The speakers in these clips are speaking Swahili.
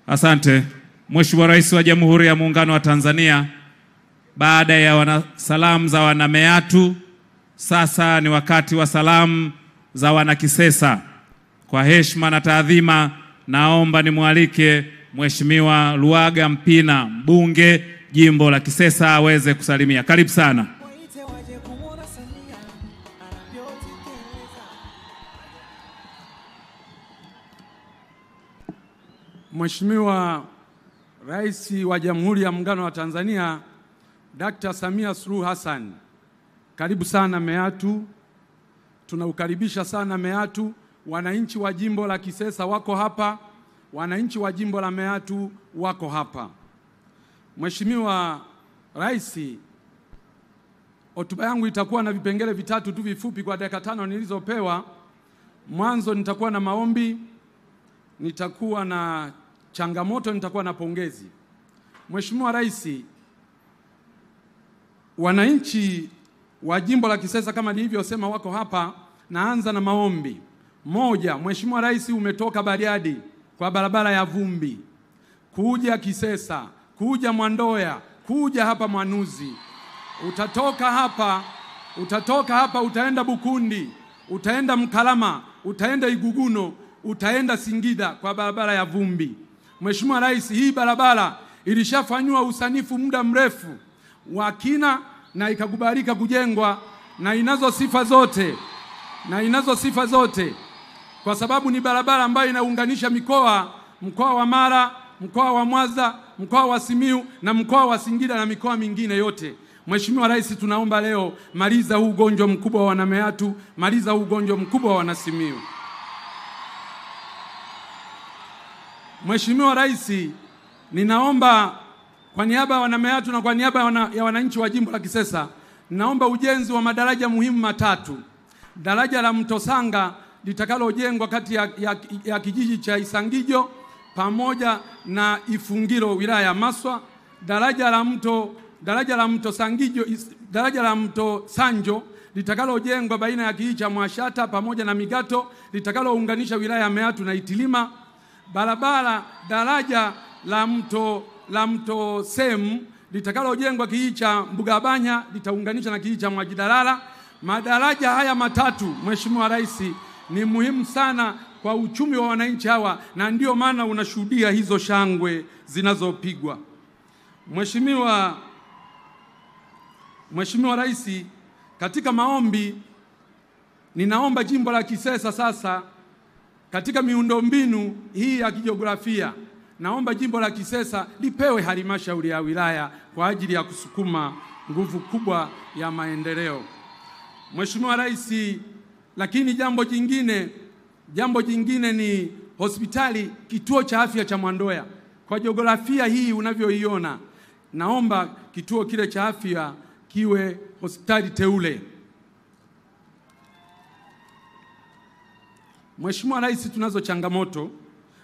Asante. Mheshimiwa Rais wa Jamhuri ya Muungano wa Tanzania, baada ya salamu za wanameatu, sasa ni wakati wa salamu za wanakisesa. Kwa heshima na taadhima, naomba nimwalike Mheshimiwa Luhaga Mpina, mbunge jimbo la Kisesa, aweze kusalimia. Karibu sana. Mheshimiwa Rais wa Jamhuri ya Muungano wa Tanzania, Dr. Samia Suluhu Hassan, karibu sana Meatu. Tunaukaribisha sana Meatu. Wananchi wa jimbo la Kisesa wako hapa, wananchi wa jimbo la Meatu wako hapa. Mheshimiwa Rais, hotuba yangu itakuwa na vipengele vitatu tu vifupi kwa dakika 5 nilizopewa. Mwanzo nitakuwa na maombi, nitakuwa na changamoto, nitakuwa na pongezi. Mheshimiwa Rais, wananchi wa jimbo la Kisesa kama nilivyosema wako hapa. Naanza na maombi. Moja, Mheshimiwa Rais, umetoka Bariadi kwa barabara ya vumbi kuja Kisesa, kuja Mwandoya, kuja hapa Mwanuzi. Utatoka hapa utaenda Bukundi, utaenda Mkalama, utaenda Iguguno, utaenda Singida kwa barabara ya vumbi. Mheshimiwa Rais, hii barabara ilishafanywa usanifu muda mrefu wa kina na ikakubalika kujengwa na inazo sifa zote kwa sababu ni barabara ambayo inaunganisha mkoa wa Mara, mkoa wa Mwanza, mkoa wa Simiyu na mkoa wa Singida na mikoa mingine yote. Mheshimiwa Rais, tunaomba leo maliza huu ugonjwa mkubwa wa wanameatu, maliza huu ugonjwa mkubwa wa wanasimiyu. Mheshimiwa Rais, ninaomba kwa niaba ya wanameatu na kwa niaba ya wananchi wa jimbo la Kisesa, naomba ujenzi wa madaraja muhimu matatu. Daraja la Mto Sanga litakalojengwa kati ya kijiji cha Isangijo pamoja na Ifungiro wilaya ya Maswa. Daraja la Mto Sanjo litakalojengwa baina ya kijiji cha Mwashata pamoja na Migato litakalounganisha wilaya ya Meatu na Itilima. Daraja la Mto Semu litakalojengwa kijiji cha Mbugabanya litaunganisha na kijiji cha Mwajidalala. Madaraja haya matatu, Mheshimiwa Rais, ni muhimu sana kwa uchumi wa wananchi hawa na ndio maana unashuhudia hizo shangwe zinazopigwa. Mheshimiwa Rais, katika maombi ninaomba jimbo la Kisesa sasa katika miundombinu hii ya kijiografia, naomba jimbo la Kisesa lipewe halmashauri ya wilaya kwa ajili ya kusukuma nguvu kubwa ya maendeleo. Mheshimiwa Rais, lakini jambo jingine ni hospitali, kituo cha afya cha Mwandoya. Kwa jiografia hii unavyoiona, naomba kituo kile cha afya kiwe hospitali teule. Mheshimiwa Rais, tunazo changamoto,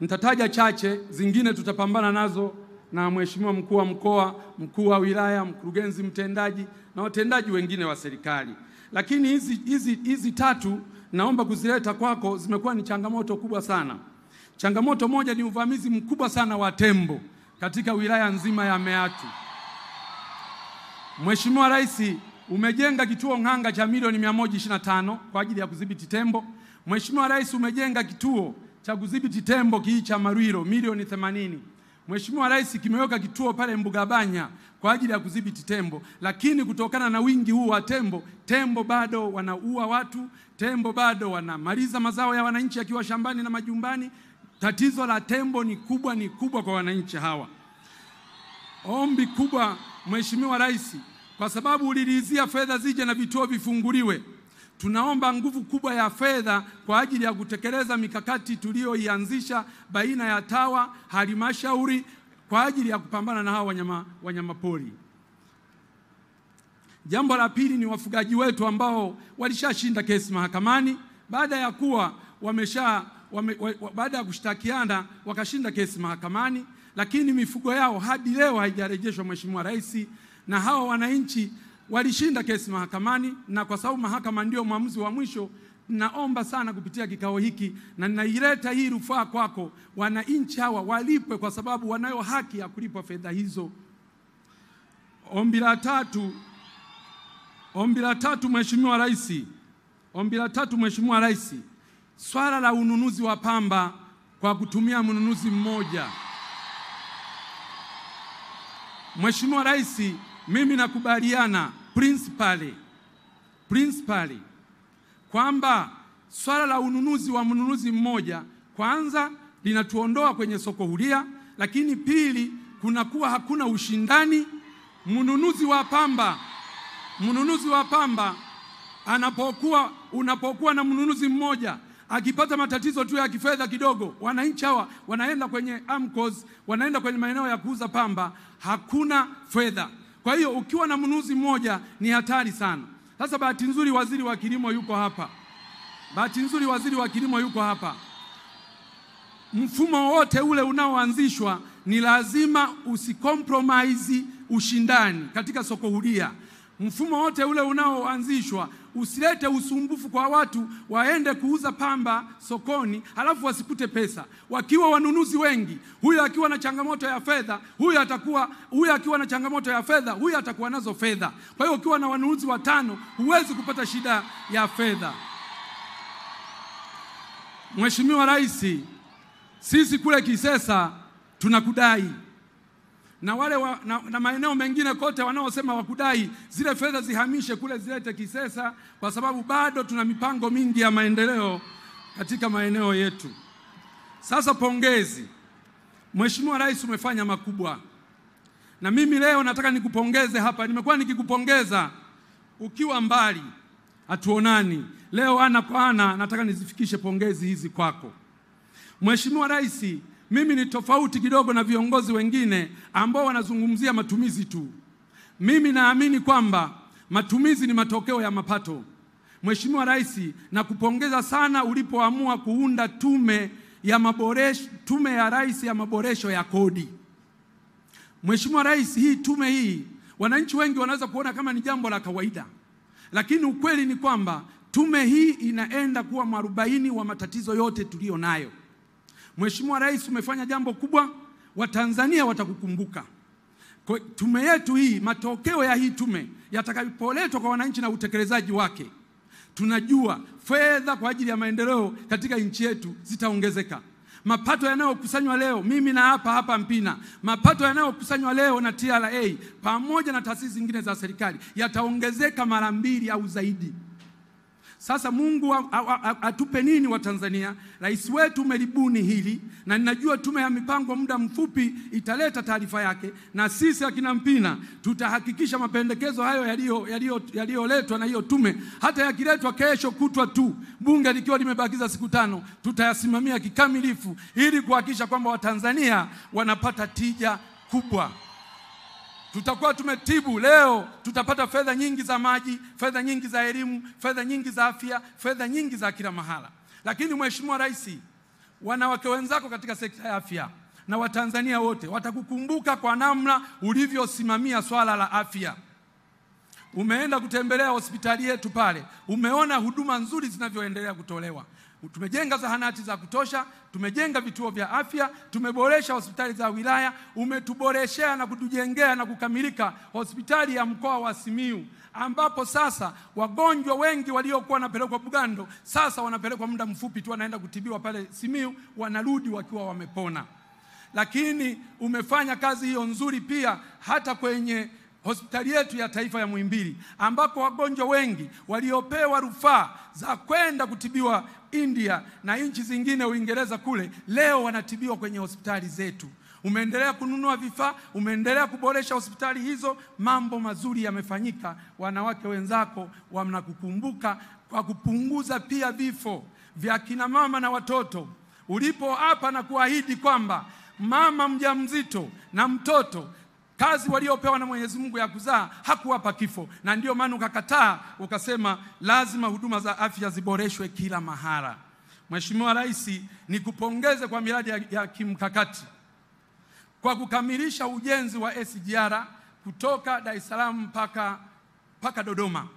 nitataja chache, zingine tutapambana nazo na Mheshimiwa mkuu wa mkoa, mkuu wa wilaya, mkurugenzi mtendaji na watendaji wengine wa serikali. Lakini hizi tatu naomba kuzileta kwako, zimekuwa ni changamoto kubwa sana. Changamoto moja ni uvamizi mkubwa sana wa tembo katika wilaya nzima ya Meatu. Mheshimiwa Rais, umejenga kituo Ng'anga cha milioni 125 kwa ajili ya kudhibiti tembo. Mheshimiwa Rais, umejenga kituo cha kudhibiti tembo kijiji cha Marwiro milioni 80. Mheshimiwa Rais, kimeweka kituo pale Mbugabanya kwa ajili ya kudhibiti tembo, lakini kutokana na wingi huu wa tembo bado wanaua watu, tembo bado wanamaliza mazao ya wananchi yakiwa shambani na majumbani. Tatizo la tembo ni kubwa kwa wananchi hawa. Ombi kubwa Mheshimiwa Rais, kwa sababu uliridhia fedha zije na vituo vifunguliwe, tunaomba nguvu kubwa ya fedha kwa ajili ya kutekeleza mikakati tuliyoianzisha baina ya TAWA, halmashauri kwa ajili ya kupambana na hawa wanyama pori. Jambo la pili ni wafugaji wetu ambao walishashinda kesi mahakamani baada ya kushtakiana wakashinda kesi mahakamani, lakini mifugo yao hadi leo haijarejeshwa Mheshimiwa Rais, na hawa wananchi walishinda kesi mahakamani, na kwa sababu mahakama ndio maamuzi wa mwisho, naomba sana kupitia kikao hiki na ninaileta hii rufaa kwako, wananchi hawa walipwe kwa sababu wanayo haki ya kulipwa fedha hizo. Ombi la tatu Mheshimiwa Rais, swala la ununuzi wa pamba kwa kutumia mnunuzi mmoja. Mheshimiwa Rais, mimi nakubaliana principally kwamba swala la ununuzi wa mnunuzi mmoja kwanza linatuondoa kwenye soko huria, lakini pili kunakuwa hakuna ushindani. Mnunuzi wa pamba unapokuwa na mnunuzi mmoja, akipata matatizo tu ya kifedha kidogo, wananchi hawa wanaenda kwenye AMCOS, wanaenda kwenye maeneo ya kuuza pamba, hakuna fedha. Kwa hiyo ukiwa na mnunuzi mmoja ni hatari sana. Sasa bahati nzuri waziri wa kilimo yuko hapa. Mfumo wote ule unaoanzishwa ni lazima usicompromise ushindani katika soko huria. Mfumo wote ule unaoanzishwa usilete usumbufu kwa watu waende kuuza pamba sokoni halafu wasikute pesa. Wakiwa wanunuzi wengi, huyu akiwa na changamoto ya fedha, huyu atakuwa nazo fedha. Kwa hiyo ukiwa na wanunuzi 5 huwezi kupata shida ya fedha. Mheshimiwa Rais, sisi kule Kisesa tunakudai. Na wale na maeneo mengine kote wanaosema wakudai zile fedha zihamishe kule zilete Kisesa, kwa sababu bado tuna mipango mingi ya maendeleo katika maeneo yetu. Sasa pongezi. Mheshimiwa Rais, umefanya makubwa. Na mimi leo nataka nikupongeze hapa. Nimekuwa nikikupongeza ukiwa mbali, hatuonani. Leo ana kwa ana nataka nizifikishe pongezi hizi kwako. Mheshimiwa Rais, mimi ni tofauti kidogo na viongozi wengine ambao wanazungumzia matumizi tu. Mimi naamini kwamba matumizi ni matokeo ya mapato. Mheshimiwa Rais, nakupongeza sana ulipoamua kuunda tume ya Rais ya maboresho ya kodi. Mheshimiwa Rais, hii tume hii wananchi wengi wanaweza kuona kama ni jambo la kawaida, lakini ukweli ni kwamba tume hii inaenda kuwa mwarobaini wa matatizo yote tulio nayo. Mheshimiwa Rais, umefanya jambo kubwa, Watanzania watakukumbuka. Kwa tume yetu hii, matokeo ya hii tume yatakapoletwa kwa wananchi na utekelezaji wake, tunajua fedha kwa ajili ya maendeleo katika nchi yetu zitaongezeka. Mapato yanayokusanywa leo, mimi na hapa Mpina, mapato yanayokusanywa leo na TRA pamoja na taasisi zingine za serikali yataongezeka mara 2 au zaidi. Sasa Mungu atupe nini wa Tanzania? Rais wetu umelibuni hili, na ninajua tume ya mipango muda mfupi italeta taarifa yake, na sisi akina Mpina tutahakikisha mapendekezo hayo yaliyoletwa na hiyo tume, hata yakiletwa kesho kutwa tu, bunge likiwa limebakiza siku 5, tutayasimamia kikamilifu ili kuhakikisha kwamba Watanzania wanapata tija kubwa. Tutakuwa tumetibu leo, tutapata fedha nyingi za maji, fedha nyingi za elimu, fedha nyingi za afya, fedha nyingi za kila mahala. Lakini Mheshimiwa Rais, wanawake wenzako katika sekta ya afya na Watanzania wote watakukumbuka kwa namna ulivyosimamia swala la afya. Umeenda kutembelea hospitali yetu pale, umeona huduma nzuri zinavyoendelea kutolewa. Tumejenga zahanati za kutosha, tumejenga vituo vya afya, tumeboresha hospitali za wilaya, umetuboreshea na kutujengea na kukamilika hospitali ya mkoa wa Simiyu, ambapo sasa wagonjwa wengi waliokuwa wanapelekwa Bugando sasa wanapelekwa muda mfupi tu, wanaenda kutibiwa pale Simiyu, wanarudi wakiwa wamepona. Lakini umefanya kazi hiyo nzuri pia hata kwenye hospitali yetu ya taifa ya Muhimbili, ambako wagonjwa wengi waliopewa rufaa za kwenda kutibiwa India na nchi zingine, Uingereza kule, leo wanatibiwa kwenye hospitali zetu. Umeendelea kununua vifaa, umeendelea kuboresha hospitali hizo, mambo mazuri yamefanyika. Wanawake wenzako wanakukumbuka kwa kupunguza pia vifo vya kina mama na watoto. Ulipo hapa na kuahidi kwamba mama mjamzito na mtoto kazi waliopewa na Mwenyezi Mungu ya kuzaa hakuwapa kifo, na ndio maana ukakataa ukasema lazima huduma za afya ziboreshwe kila mahala. Mheshimiwa Rais, nikupongeze kwa miradi ya kimkakati kwa kukamilisha ujenzi wa SGR kutoka Dar es Salaam mpaka Dodoma,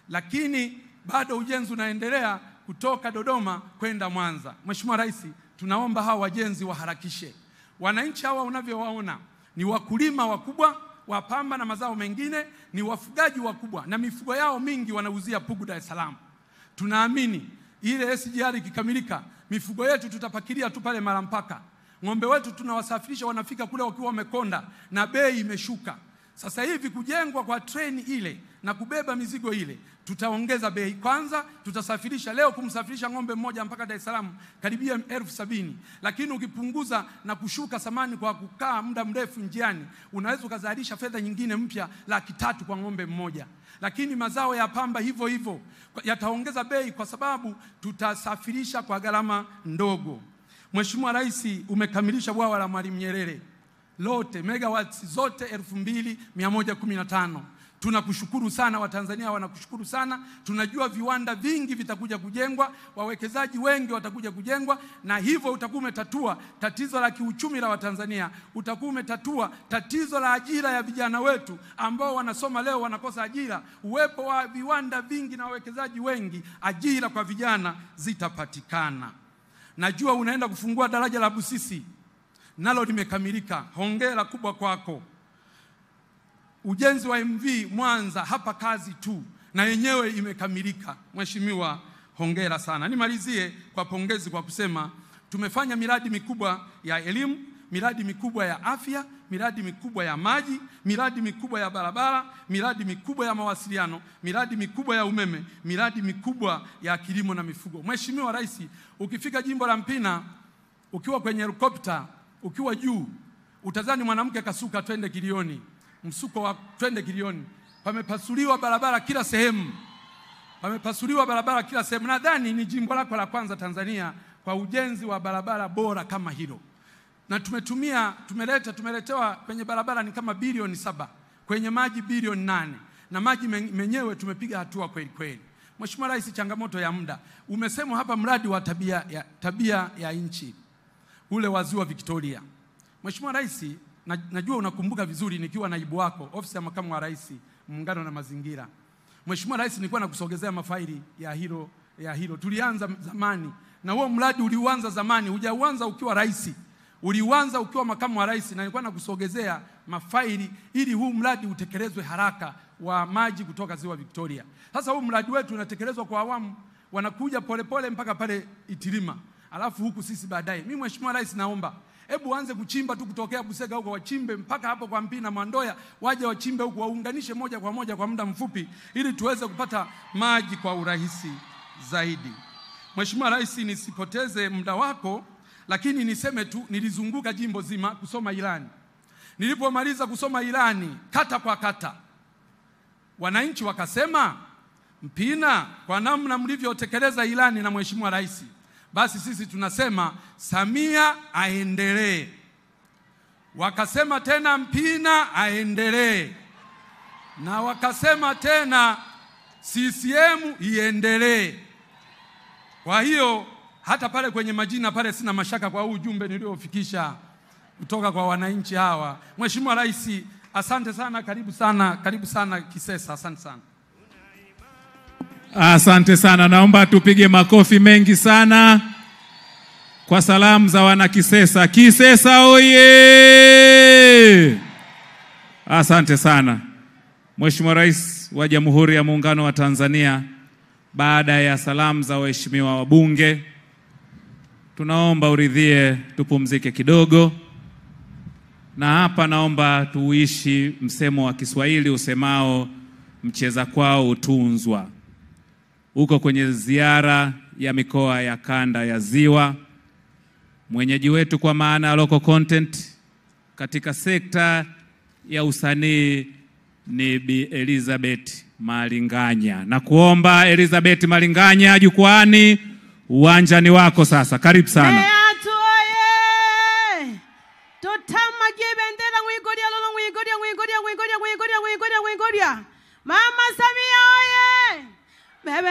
lakini bado ujenzi unaendelea kutoka Dodoma kwenda Mwanza. Mheshimiwa Rais, tunaomba hawa wajenzi waharakishe. Wananchi hawa unavyowaona ni wakulima wakubwa wa pamba na mazao mengine, ni wafugaji wakubwa na mifugo yao mingi wanauzia Pugu, Dar es Salaam. Tunaamini ile SGR ikikamilika, mifugo yetu tutapakilia tu pale Malampaka. Ng'ombe wetu tunawasafirisha wanafika kule wakiwa wamekonda na bei imeshuka. Sasa hivi kujengwa kwa treni ile na kubeba mizigo ile, tutaongeza bei. Kwanza tutasafirisha leo, kumsafirisha ng'ombe mmoja mpaka Dar es Salaam karibia 70,000, lakini ukipunguza na kushuka samani kwa kukaa muda mrefu njiani, unaweza ukazalisha fedha nyingine mpya 300,000 kwa ng'ombe mmoja. Lakini mazao ya pamba hivyo hivyo yataongeza bei kwa sababu tutasafirisha kwa gharama ndogo. Mheshimiwa Rais, umekamilisha bwawa la Mwalimu Nyerere lote, megawatts zote 2115. Tunakushukuru sana, Watanzania wanakushukuru sana. Tunajua viwanda vingi vitakuja kujengwa, wawekezaji wengi watakuja kujengwa, na hivyo utakuwa umetatua tatizo la kiuchumi la Watanzania. Utakuwa umetatua tatizo la ajira ya vijana wetu ambao wanasoma leo wanakosa ajira. Uwepo wa viwanda vingi na wawekezaji wengi, ajira kwa vijana zitapatikana. Najua unaenda kufungua daraja la Busisi, nalo limekamilika. Hongera kubwa kwako. Ujenzi wa MV Mwanza hapa kazi tu, na yenyewe imekamilika. Mheshimiwa, hongera sana. Nimalizie kwa pongezi kwa kusema tumefanya miradi mikubwa ya elimu, miradi mikubwa ya afya, miradi mikubwa ya maji, miradi mikubwa ya barabara, miradi mikubwa ya mawasiliano, miradi mikubwa ya umeme, miradi mikubwa ya kilimo na mifugo. Mheshimiwa Rais, ukifika jimbo la Mpina, ukiwa kwenye helikopta, ukiwa juu, utazani mwanamke kasuka twende Kilioni, msuko wa twende Kilioni. Pamepasuliwa barabara kila sehemu. Pamepasuliwa barabara kila sehemu. Nadhani ni jimbo lako la kwanza Tanzania kwa ujenzi wa barabara bora kama hilo. Na tumeletewa kwenye barabara ni kama bilioni 7, kwenye maji bilioni 8, na maji menyewe tumepiga hatua kweli kweli. Mheshimiwa Rais, changamoto ya muda. Umesema hapa mradi wa tabia ya nchi ule wa Ziwa Victoria. Mheshimiwa Rais, najua unakumbuka vizuri nikiwa naibu wako ofisi ya makamu wa rais muungano na mazingira. Mheshimiwa Rais, nilikuwa nakusogezea mafaili ya hilo. Tulianza zamani na huo mradi uliuanza zamani, hujauanza ukiwa rais. Uliuanza ukiwa makamu wa rais, na nilikuwa nakusogezea mafaili ili huu mradi utekelezwe haraka wa maji kutoka Ziwa Victoria. Sasa huu mradi wetu unatekelezwa kwa awamu, wanakuja polepole mpaka pale Itilima. Alafu huku sisi baadaye. Mimi Mheshimiwa Rais, naomba hebu anze kuchimba tu kutokea Busega huko, wachimbe mpaka hapo kwa Mpina Mwandoya, waje wachimbe huko, waunganishe moja kwa moja kwa muda mfupi ili tuweze kupata maji kwa urahisi zaidi. Mheshimiwa Rais, nisipoteze muda wako, lakini niseme tu nilizunguka jimbo zima kusoma ilani. Nilipomaliza kusoma ilani kata kwa kata, wananchi wakasema, Mpina, kwa namna mlivyotekeleza ilani na Mheshimiwa Rais, basi sisi tunasema Samia aendelee. Wakasema tena Mpina aendelee. Na wakasema tena CCM iendelee. Kwa hiyo hata pale kwenye majina pale sina mashaka kwa ujumbe niliofikisha kutoka kwa wananchi hawa. Mheshimiwa Rais, asante sana, karibu sana Kisesa, asante sana. Asante sana, naomba tupige makofi mengi sana kwa salamu za wana Kisesa. Kisesa oye! Asante sana. Mheshimiwa Rais wa Jamhuri ya Muungano wa Tanzania, baada ya salamu za waheshimiwa wabunge, tunaomba uridhie tupumzike kidogo. Na hapa naomba tuishi msemo wa Kiswahili usemao mcheza kwao utunzwa. Uko kwenye ziara ya mikoa ya kanda ya Ziwa. Mwenyeji wetu kwa maana ya local content katika sekta ya usanii ni Bi Elizabeth Malinganya. Na kuomba Elizabeth Malinganya jukwani, uwanjani wako sasa. Karibu sana. Meatu oye! Tutamagie bendera mwigoria lolo mwigoria. Mama Samia oye! Bebe